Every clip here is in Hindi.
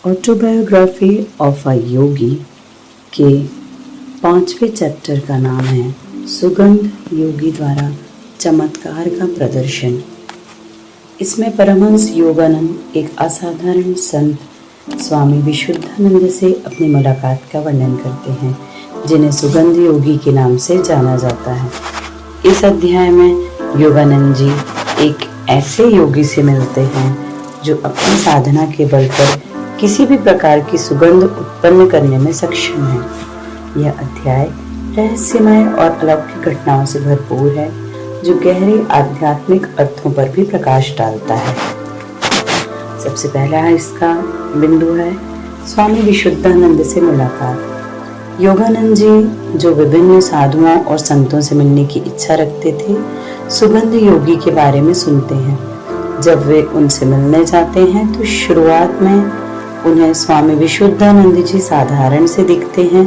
ऑटोबायोग्राफी ऑफ अ योगी के 5वें चैप्टर का नाम है सुगंध योगी द्वारा चमत्कार का प्रदर्शन। इसमें परमहंस योगानंद एक असाधारण संत स्वामी विशुद्धानंद से अपनी मुलाकात का वर्णन करते हैं, जिन्हें सुगंध योगी के नाम से जाना जाता है। इस अध्याय में योगानंद जी एक ऐसे योगी से मिलते हैं जो अपनी साधना के बल पर किसी भी प्रकार की सुगंध उत्पन्न करने में सक्षम है। यह अध्याय रहस्यमय और अलौकिक घटनाओं से भरपूर है, जो गहरे आध्यात्मिक अर्थों पर भी प्रकाश डालता है। सबसे पहला इसका बिंदु है स्वामी विशुद्धानंद से मुलाकात। योगानंद जी, जो विभिन्न साधुओं और संतों से मिलने की इच्छा रखते थे, सुगंध योगी के बारे में सुनते हैं। जब वे उनसे मिलने जाते हैं तो शुरुआत में उन्हें स्वामी विशुद्धानंद जी साधारण से दिखते हैं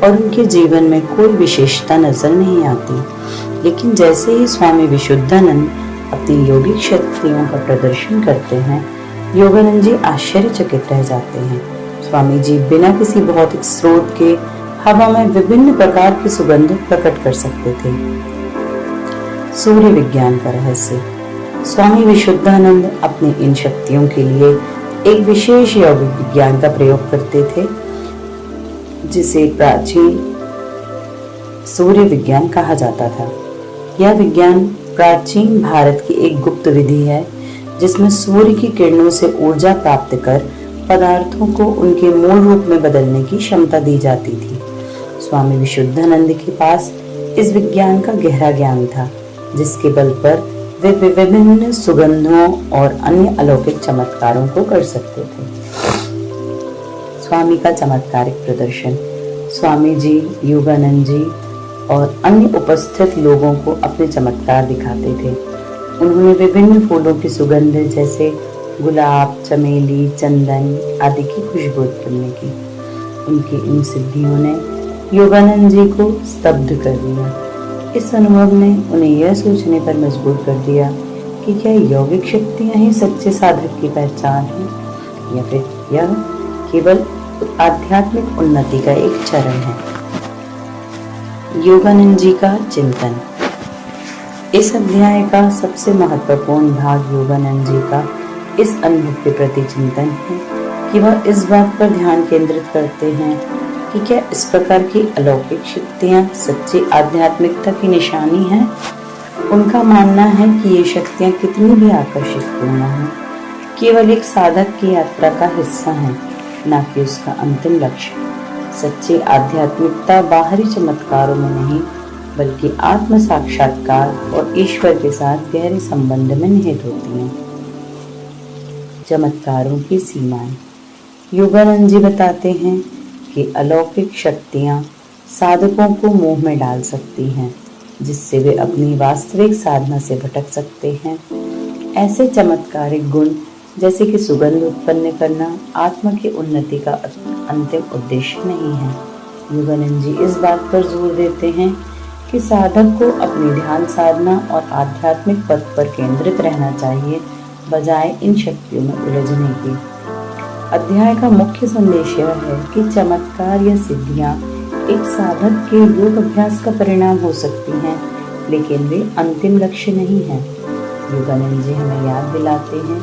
और उनके जीवन में कोई विशेषता नजर नहीं आती। लेकिन जैसे ही स्वामी विशुद्धानंद अपनी योगिक शक्तियों का प्रदर्शन करते हैं, योगानंद जी आश्चर्यचकित रह जाते हैं। स्वामी जी बिना किसी भौतिक स्रोत के हवा में विभिन्न प्रकार की सुगंध प्रकट कर सकते थे। सूर्य विज्ञान का रहस्य। स्वामी विशुद्धानंद अपनी इन शक्तियों के लिए एक विशेष यौगिक विज्ञान का प्रयोग करते थे, जिसे प्राचीन सूर्य विज्ञान कहा जाता था। यह विज्ञान प्राचीन भारत की एक गुप्त विधि है, जिसमें सूर्य की किरणों से ऊर्जा प्राप्त कर पदार्थों को उनके मूल रूप में बदलने की क्षमता दी जाती थी। स्वामी विशुद्धानंद के पास इस विज्ञान का गहरा ज्ञान था, जिसके बल पर वे विभिन्न सुगंधों और अन्य अलौकिक चमत्कारों को कर सकते थे। स्वामी का चमत्कारिक प्रदर्शन। स्वामी जी, योगानंद जी और अन्य उपस्थित लोगों को अपने चमत्कार दिखाते थे। उन्होंने विभिन्न फूलों की सुगंध जैसे गुलाब, चमेली, चंदन आदि की खुशबू उत्पन्न की। उनकी इन सिद्धियों ने योगानंद जी को स्तब्ध कर दिया। इस अनुभव ने उन्हें यह सोचने पर मजबूर कर दिया कि क्या यौगिक शक्तियां ही सच्चे साधक की पहचान है, या फिर यह केवल आध्यात्मिक उन्नति का एक चरण है। योगानंद जी का चिंतन। इस अध्याय का सबसे महत्वपूर्ण भाग योगानंद जी का इस अनुभव के प्रति चिंतन है कि वह इस बात पर ध्यान केंद्रित करते हैं कि क्या इस प्रकार की अलौकिक शक्तियां सच्ची आध्यात्मिकता की निशानी हैं। उनका मानना है कि ये शक्तियां कितनी भी आकर्षित क्यों न हो, केवल एक साधक की यात्रा का हिस्सा है, न कि उसका अंतिम लक्ष्य। सच्ची आध्यात्मिकता बाहरी चमत्कारों में नहीं, बल्कि आत्म साक्षात्कार और ईश्वर के साथ गहरे संबंध में निहित होती है। चमत्कारों की सीमाएं। योगानंद जी बताते हैं कि अलौकिक शक्तियां साधकों को मोह में डाल सकती हैं, जिससे वे अपनी वास्तविक साधना से भटक सकते हैं। ऐसे चमत्कारिक गुण जैसे कि सुगंध उत्पन्न करना आत्मा की उन्नति का अंतिम उद्देश्य नहीं है। योगानंद जी इस बात पर जोर देते हैं कि साधक को अपनी ध्यान साधना और आध्यात्मिक पथ पर केंद्रित रहना चाहिए, बजाय इन शक्तियों में उलझने की। अध्याय का मुख्य संदेश यह है कि चमत्कार या सिद्धियां एक साधक के योग अभ्यास का परिणाम हो सकती हैं, लेकिन वे अंतिम लक्ष्य नहीं हैं। योगानंद जी हमें याद दिलाते हैं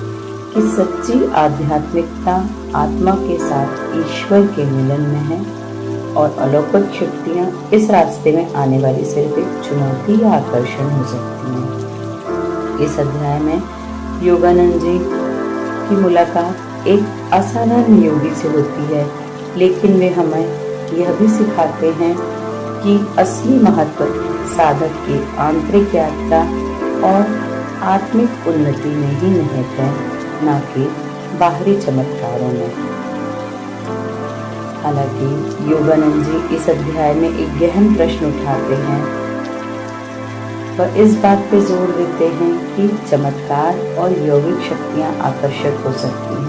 कि सच्ची आध्यात्मिकता आत्मा के साथ ईश्वर के मिलन में है, और अलौकिक शक्तियां इस रास्ते में आने वाली सिर्फ एक चुनौती या आकर्षण हो सकती हैं। इस अध्याय में योगानंद जी की मुलाकात एक असाधारण योगी से होती है, लेकिन वे हमें यह भी सिखाते हैं कि असली महत्व साधक की आंतरिक यात्रा और आत्मिक उन्नति में ही निहित है, न कि बाहरी चमत्कारों में। हालांकि योगानंद जी इस अध्याय में एक गहन प्रश्न उठाते हैं। वह इस बात पर जोर देते हैं कि चमत्कार और यौगिक शक्तियां आकर्षक हो सकती हैं,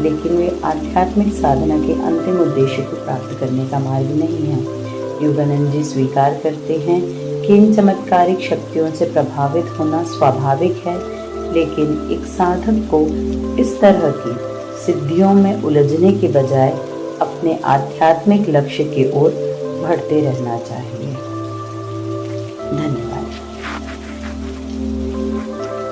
लेकिन वे आध्यात्मिक साधना के अंतिम उद्देश्य को प्राप्त करने का मार्ग नहीं है। योगानंद जी स्वीकार करते हैं कि इन चमत्कारिक शक्तियों से प्रभावित होना स्वाभाविक है, लेकिन एक साधक को इस तरह की सिद्धियों में उलझने के बजाय अपने आध्यात्मिक लक्ष्य की ओर बढ़ते रहना चाहिए। धन्यवाद।